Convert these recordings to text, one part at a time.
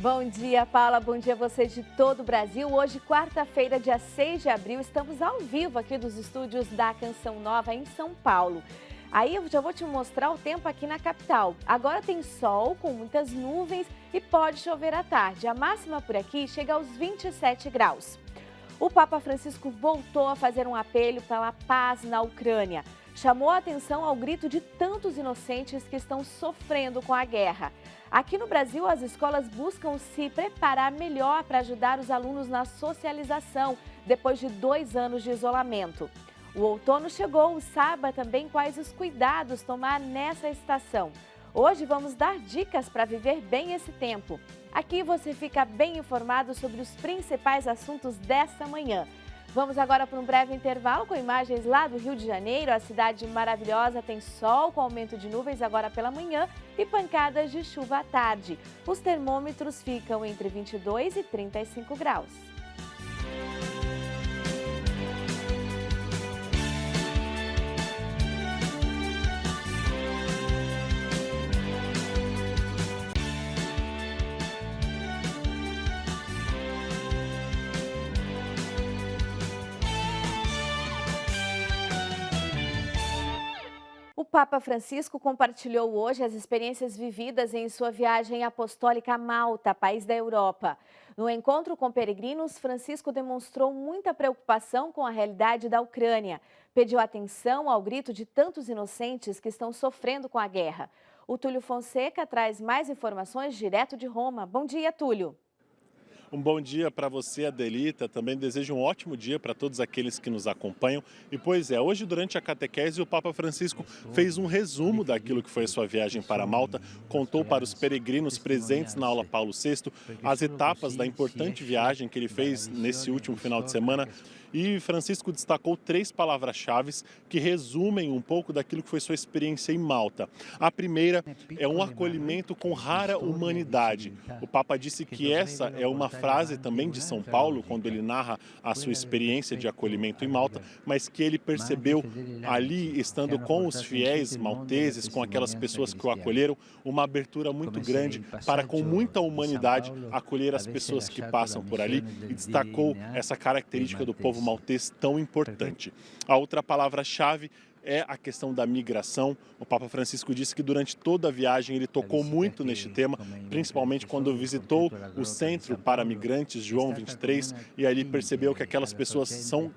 Bom dia, Paula. Bom dia a você de todo o Brasil. Hoje, quarta-feira, dia 6 de abril, estamos ao vivo aqui dos estúdios da Canção Nova em São Paulo. Aí eu já vou te mostrar o tempo aqui na capital. Agora tem sol com muitas nuvens e pode chover à tarde. A máxima por aqui chega aos 27 graus. O Papa Francisco voltou a fazer um apelo pela paz na Ucrânia. Chamou a atenção ao grito de tantos inocentes que estão sofrendo com a guerra. Aqui no Brasil, as escolas buscam se preparar melhor para ajudar os alunos na socialização, depois de 2 anos de isolamento. O outono chegou, saiba também quais os cuidados tomar nessa estação. Hoje vamos dar dicas para viver bem esse tempo. Aqui você fica bem informado sobre os principais assuntos desta manhã. Vamos agora para um breve intervalo com imagens lá do Rio de Janeiro. A cidade maravilhosa tem sol com aumento de nuvens agora pela manhã e pancadas de chuva à tarde. Os termômetros ficam entre 22 e 35 graus. O Papa Francisco compartilhou hoje as experiências vividas em sua viagem apostólica a Malta, país da Europa. No encontro com peregrinos, Francisco demonstrou muita preocupação com a realidade da Ucrânia. Pediu atenção ao grito de tantos inocentes que estão sofrendo com a guerra. O Túlio Fonseca traz mais informações direto de Roma. Bom dia, Túlio. Um bom dia para você, Adelita. Também desejo um ótimo dia para todos aqueles que nos acompanham. E pois é, hoje durante a catequese o Papa Francisco fez um resumo daquilo que foi a sua viagem para Malta, contou para os peregrinos presentes na aula Paulo VI as etapas da importante viagem que ele fez nesse último final de semana. E Francisco destacou 3 palavras-chave que resumem um pouco daquilo que foi sua experiência em Malta. A primeira é um acolhimento com rara humanidade. O Papa disse que essa é uma frase também de São Paulo, quando ele narra a sua experiência de acolhimento em Malta, mas que ele percebeu ali, estando com os fiéis malteses, com aquelas pessoas que o acolheram, uma abertura muito grande para, com muita humanidade, acolher as pessoas que passam por ali, e destacou essa característica do povo maltês tão importante. A outra palavra-chave é a questão da migração. O Papa Francisco disse que durante toda a viagem ele tocou muito neste tema, principalmente quando visitou o Centro para Migrantes João 23, e ali percebeu que aquelas pessoas são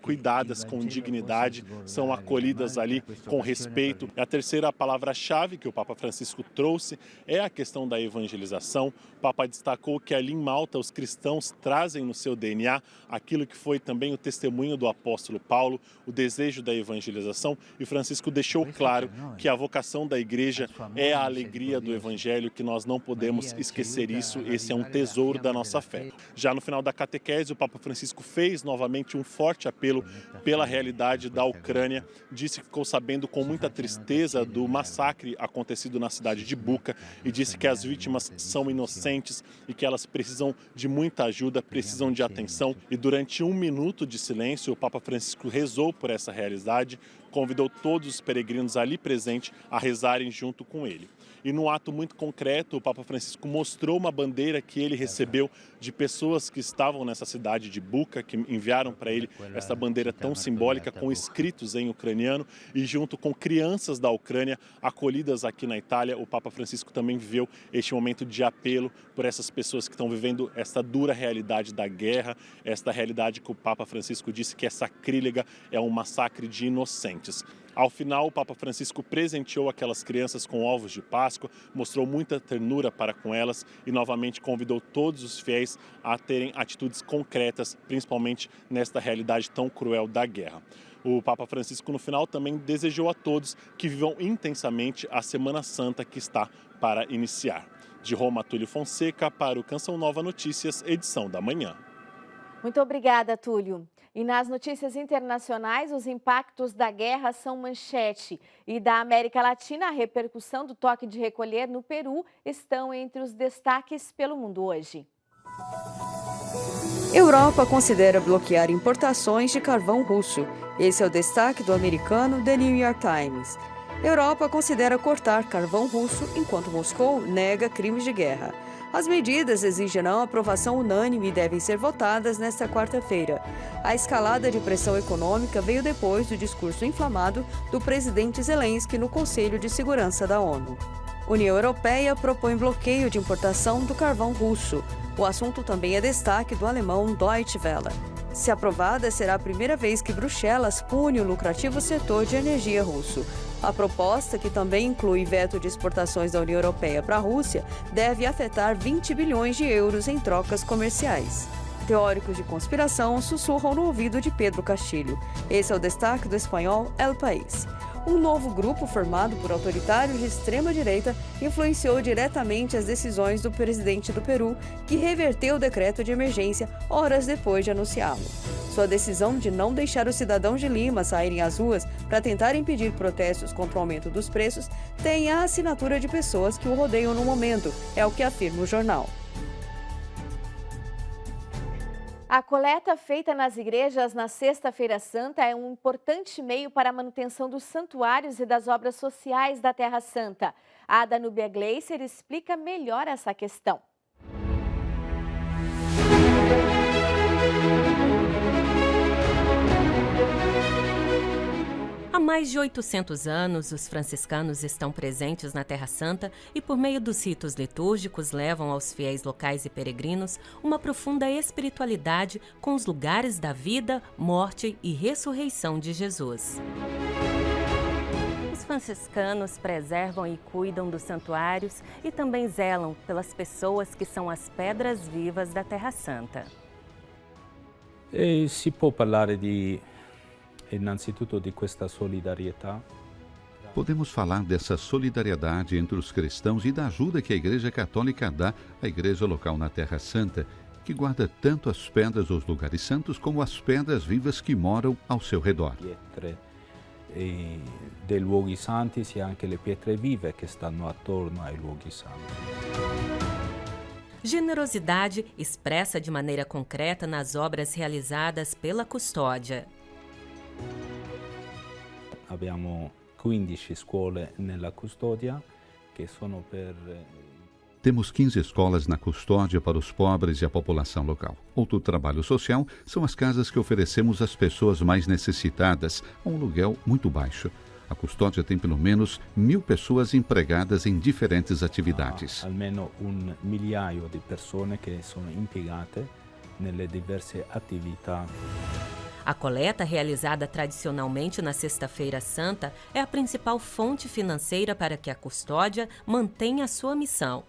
cuidadas com dignidade, são acolhidas ali com respeito. A terceira palavra-chave que o Papa Francisco trouxe é a questão da evangelização. O Papa destacou que ali em Malta os cristãos trazem no seu DNA aquilo que foi também o testemunho do apóstolo Paulo, o desejo da evangelização, e Francisco deixou claro que a vocação da igreja é a alegria do evangelho, que nós não podemos esquecer isso, esse é um tesouro da nossa fé. Já no final da catequese, o Papa Francisco fez novamente um forte apelo pela realidade da Ucrânia. Disse que ficou sabendo com muita tristeza do massacre acontecido na cidade de Bucha e disse que as vítimas são inocentes e que elas precisam de muita ajuda, precisam de atenção. E durante 1 minuto de silêncio, o Papa Francisco rezou por essa realidade, convidou todos os peregrinos ali presentes a rezarem junto com ele. E num ato muito concreto, o Papa Francisco mostrou uma bandeira que ele recebeu de pessoas que estavam nessa cidade de Bucha, que enviaram para ele essa bandeira tão simbólica com escritos em ucraniano, e junto com crianças da Ucrânia acolhidas aqui na Itália, o Papa Francisco também viveu este momento de apelo por essas pessoas que estão vivendo esta dura realidade da guerra, esta realidade que o Papa Francisco disse que é sacrílega, é um massacre de inocentes. Ao final, o Papa Francisco presenteou aquelas crianças com ovos de Páscoa, mostrou muita ternura para com elas e novamente convidou todos os fiéis a terem atitudes concretas, principalmente nesta realidade tão cruel da guerra. O Papa Francisco, no final, também desejou a todos que vivam intensamente a Semana Santa que está para iniciar. De Roma, Túlio Fonseca, para o Canção Nova Notícias, edição da manhã. Muito obrigada, Túlio. E nas notícias internacionais, os impactos da guerra são manchete. E da América Latina, a repercussão do toque de recolher no Peru estão entre os destaques pelo mundo hoje. Europa considera bloquear importações de carvão russo. Esse é o destaque do americano The New York Times. Europa considera cortar carvão russo enquanto Moscou nega crimes de guerra. As medidas exigirão aprovação unânime e devem ser votadas nesta quarta-feira. A escalada de pressão econômica veio depois do discurso inflamado do presidente Zelensky no Conselho de Segurança da ONU. União Europeia propõe bloqueio de importação do carvão russo. O assunto também é destaque do alemão Deutsche Welle. Se aprovada, será a primeira vez que Bruxelas pune o lucrativo setor de energia russo. A proposta, que também inclui veto de exportações da União Europeia para a Rússia, deve afetar 20 bilhões de euros em trocas comerciais. Teóricos de conspiração sussurram no ouvido de Pedro Castilho. Esse é o destaque do espanhol El País. Um novo grupo formado por autoritários de extrema-direita influenciou diretamente as decisões do presidente do Peru, que reverteu o decreto de emergência horas depois de anunciá-lo. Sua decisão de não deixar os cidadãos de Lima saírem às ruas para tentar impedir protestos contra o aumento dos preços tem a assinatura de pessoas que o rodeiam no momento, é o que afirma o jornal. A coleta feita nas igrejas na Sexta-feira Santa é um importante meio para a manutenção dos santuários e das obras sociais da Terra Santa. A Danúbia Gleiser explica melhor essa questão. Há mais de 800 anos, os franciscanos estão presentes na Terra Santa e, por meio dos ritos litúrgicos, levam aos fiéis locais e peregrinos uma profunda espiritualidade com os lugares da vida, morte e ressurreição de Jesus. Os franciscanos preservam e cuidam dos santuários e também zelam pelas pessoas que são as pedras vivas da Terra Santa. Si può parlare innanzitutto di questa solidarietà. Podemos falar dessa solidariedade entre os cristãos e da ajuda que a Igreja Católica dá à Igreja local na Terra Santa, que guarda tanto as pedras dos lugares santos como as pedras vivas que moram ao seu redor. Pietre dei luoghi santi e anche le pietre vive che stanno attorno ai luoghi santi. Generosidade expressa de maneira concreta nas obras realizadas pela Custódia. Abbiamo 15 scuole nella Custodia che sono per... Temos 15 escolas na custódia para os pobres e a população local. Outro trabalho social são as casas que oferecemos às pessoas mais necessitadas, a um aluguel muito baixo. A custódia tem pelo menos 1.000 pessoas empregadas em diferentes atividades. Almeno 1 migliaio di persone che sono impiegate nelle diverse attività. A coleta, realizada tradicionalmente na Sexta-feira Santa, é a principal fonte financeira para que a Custódia mantenha a sua missão.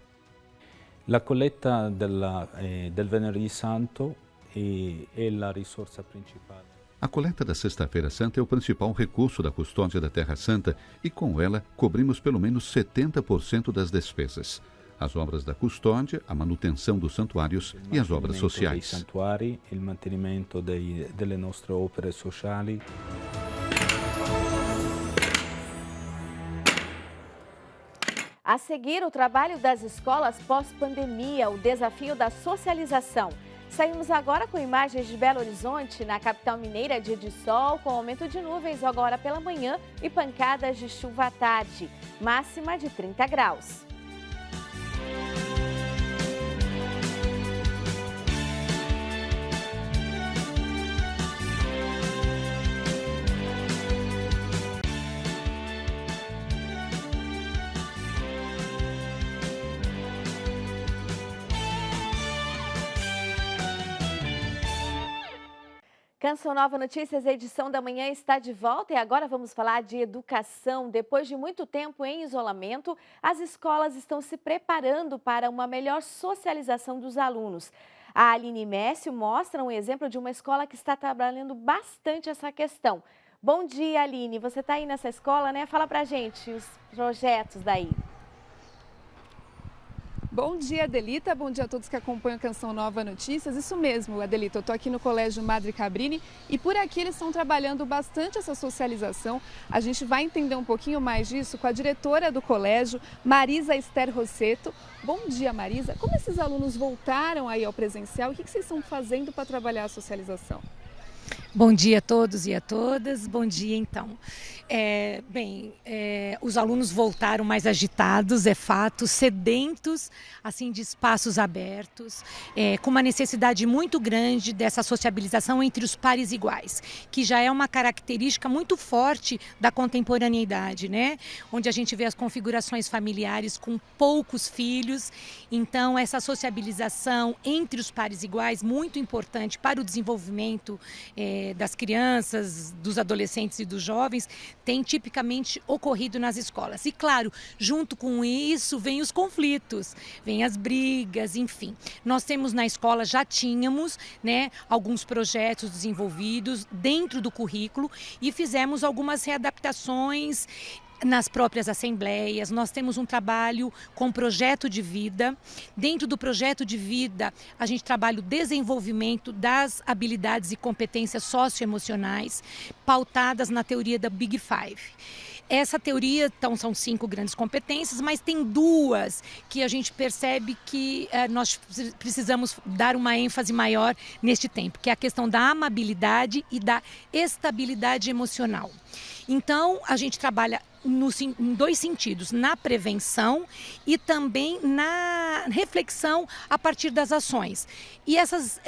La colletta del Venerdì Santo è la risorsa principale. A coleta da Sexta-feira Santa é o principal recurso da custódia da Terra Santa e com ela cobrimos pelo menos 70% das despesas. As obras da custódia, a manutenção dos santuários e as obras sociais. Santuari, il mantenimento delle nostre opere sociali. A seguir, o trabalho das escolas pós-pandemia, o desafio da socialização. Saímos agora com imagens de Belo Horizonte, na capital mineira, dia de sol, com aumento de nuvens agora pela manhã e pancadas de chuva à tarde. Máxima de 30 graus. Canção Nova Notícias, a edição da manhã está de volta e agora vamos falar de educação. Depois de muito tempo em isolamento, as escolas estão se preparando para uma melhor socialização dos alunos. A Aline Mécio mostra um exemplo de uma escola que está trabalhando bastante essa questão. Bom dia, Aline. Você está aí nessa escola, né? Fala pra gente os projetos daí. Bom dia, Adelita. Bom dia a todos que acompanham a Canção Nova Notícias. Isso mesmo, Adelita. Eu estou aqui no Colégio Madre Cabrini e por aqui eles estão trabalhando bastante essa socialização. A gente vai entender um pouquinho mais disso com a diretora do colégio, Marisa Esther Rosseto. Bom dia, Marisa. Como esses alunos voltaram aí ao presencial? O que vocês estão fazendo para trabalhar a socialização? Bom dia a todos e a todas. Bom dia, então. Os alunos voltaram mais agitados, é fato, sedentos assim, de espaços abertos, com uma necessidade muito grande dessa sociabilização entre os pares iguais, que já é uma característica muito forte da contemporaneidade, né? Onde a gente vê as configurações familiares com poucos filhos, então essa sociabilização entre os pares iguais, muito importante para o desenvolvimento das crianças, dos adolescentes e dos jovens, tem tipicamente ocorrido nas escolas. E claro, junto com isso vem os conflitos, vem as brigas, enfim. Nós temos na escola, já tínhamos, né, alguns projetos desenvolvidos dentro do currículo e fizemos algumas readaptações nas próprias assembleias. Nós temos um trabalho com projeto de vida. Dentro do projeto de vida, a gente trabalha o desenvolvimento das habilidades e competências socioemocionais pautadas na teoria da Big Five. Essa teoria, então, são 5 grandes competências, mas tem 2 que a gente percebe que nós precisamos dar uma ênfase maior neste tempo, que é a questão da amabilidade e da estabilidade emocional. Então, a gente trabalha em 2 sentidos, na prevenção e também na reflexão a partir das ações. E essas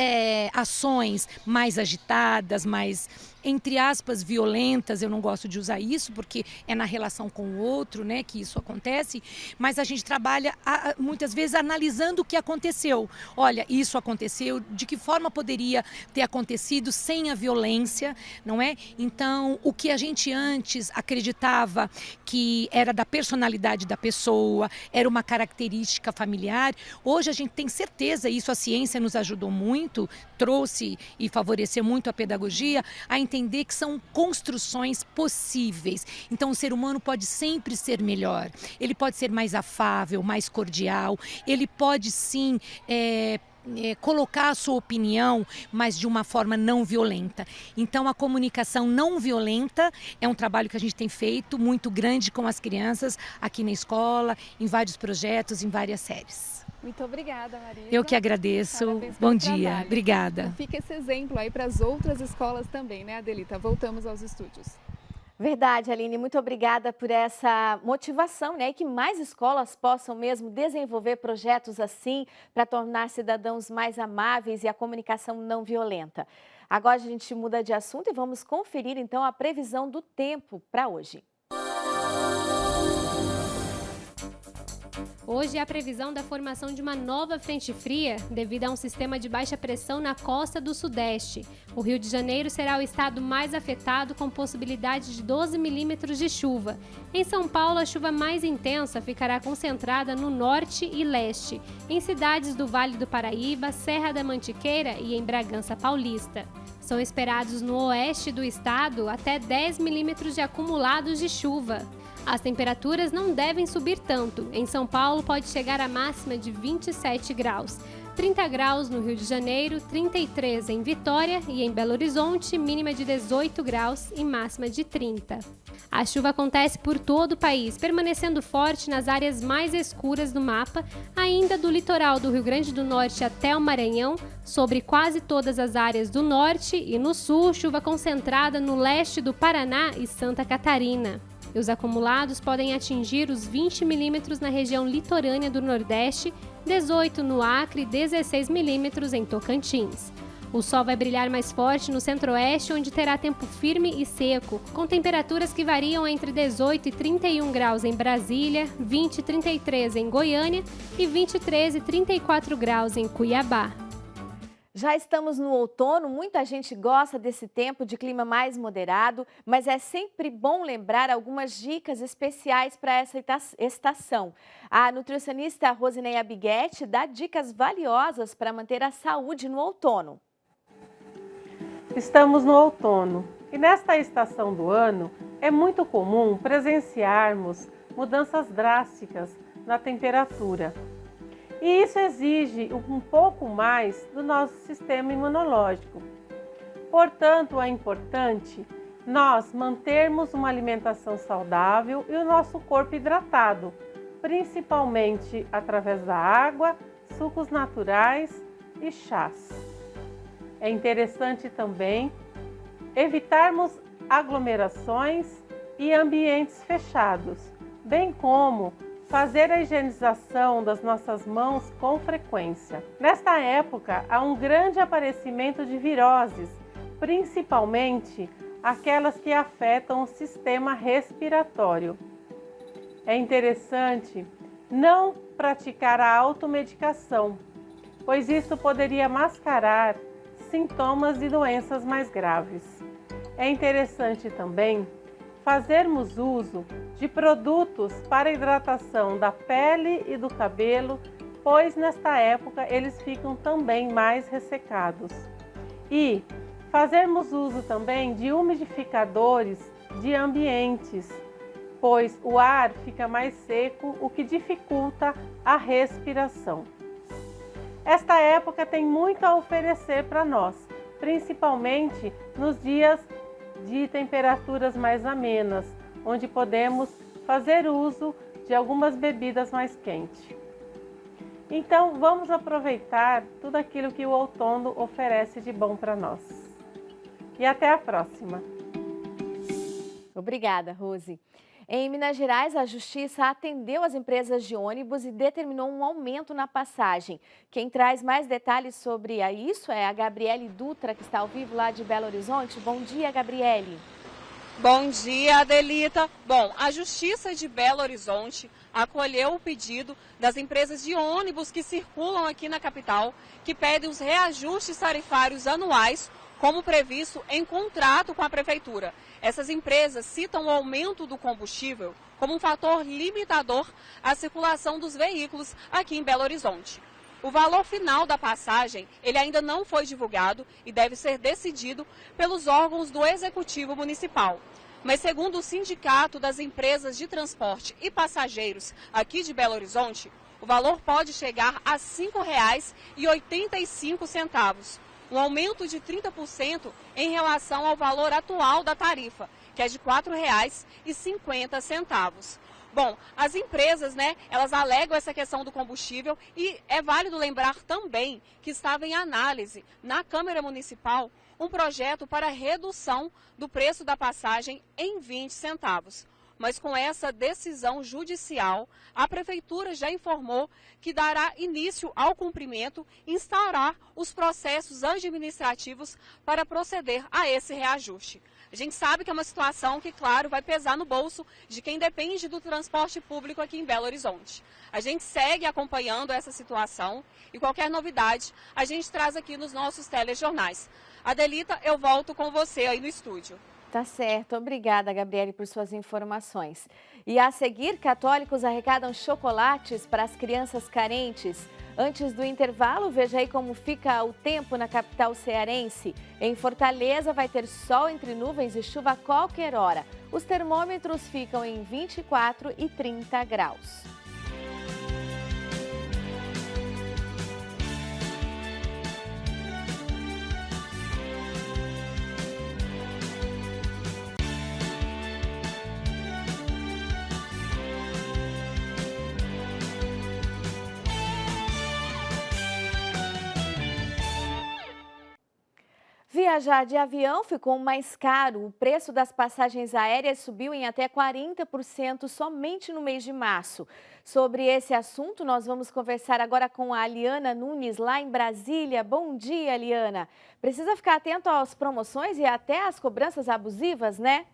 ações mais agitadas, mais, entre aspas, violentas, eu não gosto de usar isso porque é na relação com o outro, né, que isso acontece, mas a gente trabalha muitas vezes analisando o que aconteceu. Olha, isso aconteceu, de que forma poderia ter acontecido sem a violência, não é? Então, o que a gente antes acreditava que era da personalidade da pessoa, era uma característica familiar, hoje a gente tem certeza, isso a ciência nos ajudou muito, trouxe e favoreceu muito a pedagogia, a entender que são construções possíveis. Então o ser humano pode sempre ser melhor, ele pode ser mais afável, mais cordial, ele pode sim colocar a sua opinião, mas de uma forma não violenta. Então a comunicação não violenta é um trabalho que a gente tem feito muito grande com as crianças aqui na escola, em vários projetos, em várias séries. Muito obrigada, Maria. Eu que agradeço. Bom dia. Trabalho. Obrigada. Fica esse exemplo aí para as outras escolas também, né, Adelita? Voltamos aos estúdios. Verdade, Aline, muito obrigada por essa motivação, né? E que mais escolas possam mesmo desenvolver projetos assim para tornar cidadãos mais amáveis e a comunicação não violenta. Agora a gente muda de assunto e vamos conferir então a previsão do tempo para hoje. Hoje é a previsão da formação de uma nova frente fria devido a um sistema de baixa pressão na costa do Sudeste. O Rio de Janeiro será o estado mais afetado, com possibilidade de 12 milímetros de chuva. Em São Paulo, a chuva mais intensa ficará concentrada no norte e leste, em cidades do Vale do Paraíba, Serra da Mantiqueira e em Bragança Paulista. São esperados no oeste do estado até 10 milímetros de acumulados de chuva. As temperaturas não devem subir tanto. Em São Paulo pode chegar a máxima de 27 graus. 30 graus no Rio de Janeiro, 33 em Vitória e em Belo Horizonte, mínima de 18 graus e máxima de 30. A chuva acontece por todo o país, permanecendo forte nas áreas mais escuras do mapa, ainda do litoral do Rio Grande do Norte até o Maranhão, sobre quase todas as áreas do norte e no sul, chuva concentrada no leste do Paraná e Santa Catarina. E os acumulados podem atingir os 20 milímetros na região litorânea do Nordeste, 18 no Acre e 16 milímetros em Tocantins. O sol vai brilhar mais forte no centro-oeste, onde terá tempo firme e seco, com temperaturas que variam entre 18 e 31 graus em Brasília, 20 e 33 em Goiânia e 23 e 34 graus em Cuiabá. Já estamos no outono, muita gente gosta desse tempo de clima mais moderado, mas é sempre bom lembrar algumas dicas especiais para essa estação. A nutricionista Rosineia Biguetti dá dicas valiosas para manter a saúde no outono. Estamos no outono e nesta estação do ano é muito comum presenciarmos mudanças drásticas na temperatura. E isso exige um pouco mais do nosso sistema imunológico. Portanto, é importante nós mantermos uma alimentação saudável e o nosso corpo hidratado, principalmente através da água, sucos naturais e chás. É interessante também evitarmos aglomerações e ambientes fechados, bem como fazer a higienização das nossas mãos com frequência. Nesta época, há um grande aparecimento de viroses, principalmente aquelas que afetam o sistema respiratório. É interessante não praticar a automedicação, pois isso poderia mascarar sintomas de doenças mais graves. É interessante também fazermos uso de produtos para hidratação da pele e do cabelo, pois nesta época eles ficam também mais ressecados. E fazermos uso também de umidificadores de ambientes, pois o ar fica mais seco, o que dificulta a respiração. Esta época tem muito a oferecer para nós, principalmente nos dias de temperaturas mais amenas, onde podemos fazer uso de algumas bebidas mais quentes. Então, vamos aproveitar tudo aquilo que o outono oferece de bom para nós. E até a próxima! Obrigada, Rose. Em Minas Gerais, a Justiça atendeu as empresas de ônibus e determinou um aumento na passagem. Quem traz mais detalhes sobre isso é a Gabriele Dutra, que está ao vivo lá de Belo Horizonte. Bom dia, Gabriele. Bom dia, Adelita. Bom, a Justiça de Belo Horizonte acolheu o pedido das empresas de ônibus que circulam aqui na capital, que pedem os reajustes tarifários anuais, como previsto em contrato com a Prefeitura. Essas empresas citam o aumento do combustível como um fator limitador à circulação dos veículos aqui em Belo Horizonte. O valor final da passagem, ele ainda não foi divulgado e deve ser decidido pelos órgãos do Executivo Municipal. Mas segundo o Sindicato das Empresas de Transporte e Passageiros aqui de Belo Horizonte, o valor pode chegar a R$ 5,85. Um aumento de 30% em relação ao valor atual da tarifa, que é de R$ 4,50. Bom, as empresas, elas alegam essa questão do combustível e é válido lembrar também que estava em análise na Câmara Municipal um projeto para redução do preço da passagem em 20 centavos. Mas com essa decisão judicial, a Prefeitura já informou que dará início ao cumprimento e instaurar os processos administrativos para proceder a esse reajuste. A gente sabe que é uma situação que, claro, vai pesar no bolso de quem depende do transporte público aqui em Belo Horizonte. A gente segue acompanhando essa situação e qualquer novidade a gente traz aqui nos nossos telejornais. Adelita, eu volto com você aí no estúdio. Tá certo. Obrigada, Gabriele, por suas informações. E a seguir, católicos arrecadam chocolates para as crianças carentes. Antes do intervalo, veja aí como fica o tempo na capital cearense. Em Fortaleza vai ter sol entre nuvens e chuva a qualquer hora. Os termômetros ficam em 24 e 30 graus. Viajar de avião ficou mais caro. O preço das passagens aéreas subiu em até 40% somente no mês de março. Sobre esse assunto, nós vamos conversar agora com a Aliana Nunes, lá em Brasília. Bom dia, Aliana. Precisa ficar atento às promoções e até às cobranças abusivas, né?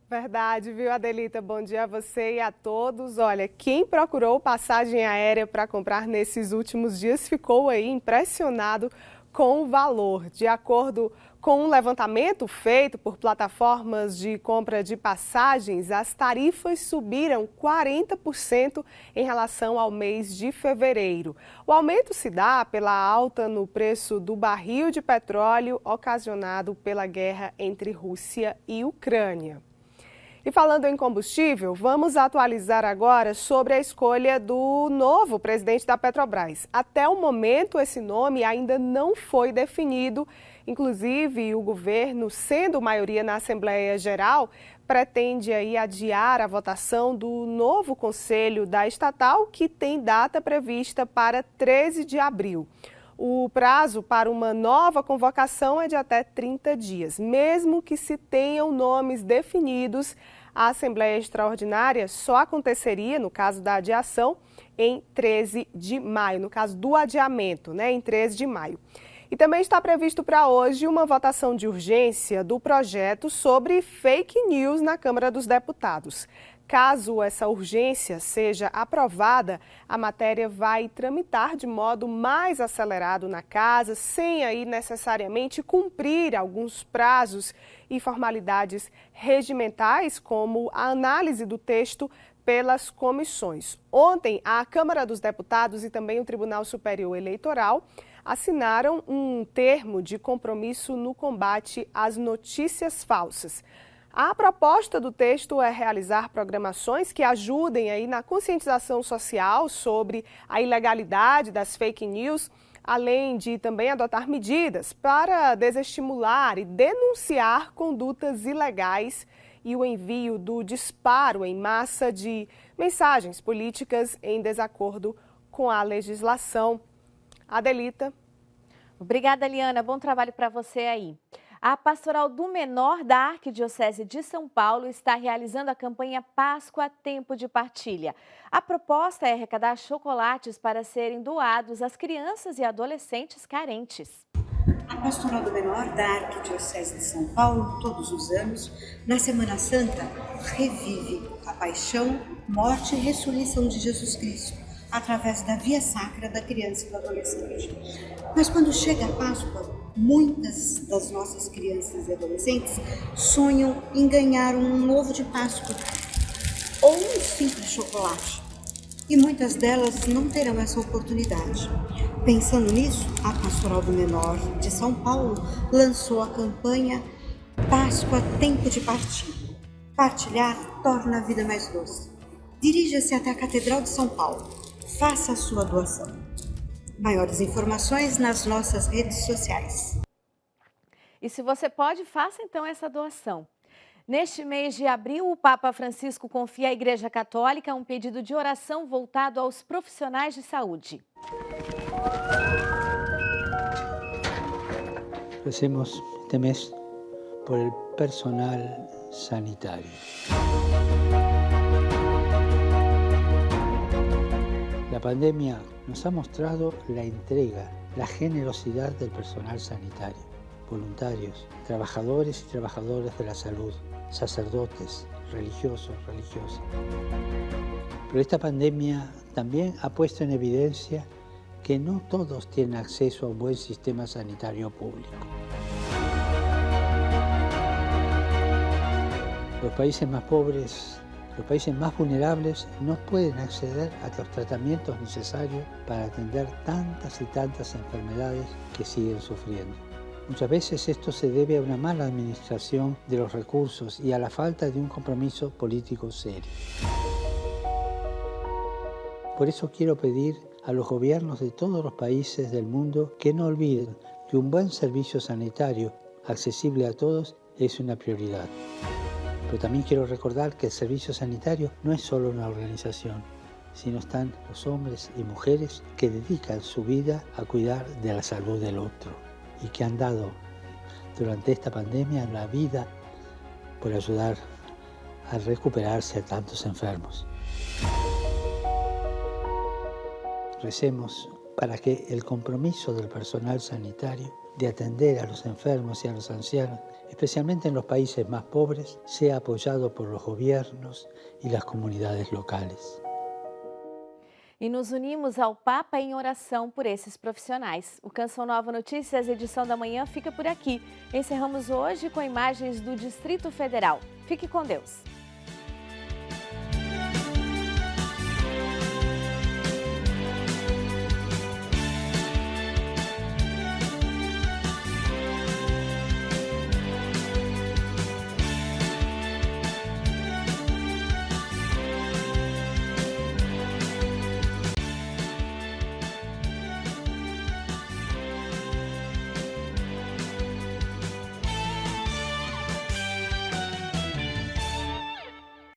Verdade, viu, Adelita? Bom dia a você e a todos. Olha, quem procurou passagem aérea para comprar nesses últimos dias ficou aí impressionado com o valor. De acordo com um levantamento feito por plataformas de compra de passagens, as tarifas subiram 40% em relação ao mês de fevereiro. O aumento se dá pela alta no preço do barril de petróleo ocasionado pela guerra entre Rússia e Ucrânia. E falando em combustível, vamos atualizar agora sobre a escolha do novo presidente da Petrobras. Até o momento, esse nome ainda não foi definido. Inclusive, o governo, sendo maioria na Assembleia Geral, pretende aí adiar a votação do novo conselho da estatal, que tem data prevista para 13 de abril. O prazo para uma nova convocação é de até 30 dias. Mesmo que se tenham nomes definidos, a Assembleia Extraordinária só aconteceria, no caso da adiação, em 13 de maio, no caso do adiamento, em 13 de maio. E também está previsto para hoje uma votação de urgência do projeto sobre fake news na Câmara dos Deputados. Caso essa urgência seja aprovada, a matéria vai tramitar de modo mais acelerado na casa, sem aí necessariamente cumprir alguns prazos e formalidades regimentais, como a análise do texto pelas comissões. Ontem, a Câmara dos Deputados e também o Tribunal Superior Eleitoral assinaram um termo de compromisso no combate às notícias falsas. A proposta do texto é realizar programações que ajudem aí na conscientização social sobre a ilegalidade das fake news, além de também adotar medidas para desestimular e denunciar condutas ilegais e o envio do disparo em massa de mensagens políticas em desacordo com a legislação. Adelita. Obrigada, Liana. Bom trabalho para você aí. A Pastoral do Menor da Arquidiocese de São Paulo está realizando a campanha Páscoa Tempo de Partilha. A proposta é arrecadar chocolates para serem doados às crianças e adolescentes carentes. A Pastoral do Menor da Arquidiocese de São Paulo, todos os anos, na Semana Santa, revive a paixão, morte e ressurreição de Jesus Cristo, através da via sacra da criança e do adolescente. Mas quando chega a Páscoa, muitas das nossas crianças e adolescentes sonham em ganhar um ovo de Páscoa ou um simples chocolate. E muitas delas não terão essa oportunidade. Pensando nisso, a Pastoral do Menor de São Paulo lançou a campanha Páscoa Tempo de Partilha. Partilhar torna a vida mais doce. Dirija-se até a Catedral de São Paulo. Faça a sua doação. Maiores informações nas nossas redes sociais. E se você pode, faça então essa doação. Neste mês de abril, o Papa Francisco confia à Igreja Católica um pedido de oração voltado aos profissionais de saúde. Recemos este mês por el personal sanitario. La pandemia nos ha mostrado la entrega, la generosidad del personal sanitario, voluntarios, trabajadores y trabajadoras de la salud, sacerdotes, religiosos, religiosas. Pero esta pandemia también ha puesto en evidencia que no todos tienen acceso a un buen sistema sanitario público. Los países más pobres, los países más vulnerables no pueden acceder a los tratamientos necesarios para atender tantas y tantas enfermedades que siguen sufriendo. Muchas veces esto se debe a una mala administración de los recursos y a la falta de un compromiso político serio. Por eso quiero pedir a los gobiernos de todos los países del mundo que no olviden que un buen servicio sanitario accesible a todos es una prioridad. Pero también quiero recordar que el servicio sanitario no es solo una organización, sino están los hombres y mujeres que dedican su vida a cuidar de la salud del otro y que han dado durante esta pandemia la vida por ayudar a recuperarse a tantos enfermos. Recemos para que el compromiso del personal sanitario de atender a los enfermos y a los ancianos, especialmente en los países más pobres, sea apoyado por los gobiernos y las comunidades locales. E nos unimos ao Papa em oração por esses profissionais. O Canção Nova Notícias, edição da manhã, fica por aqui. Encerramos hoje com imagens do Distrito Federal. Fique com Deus.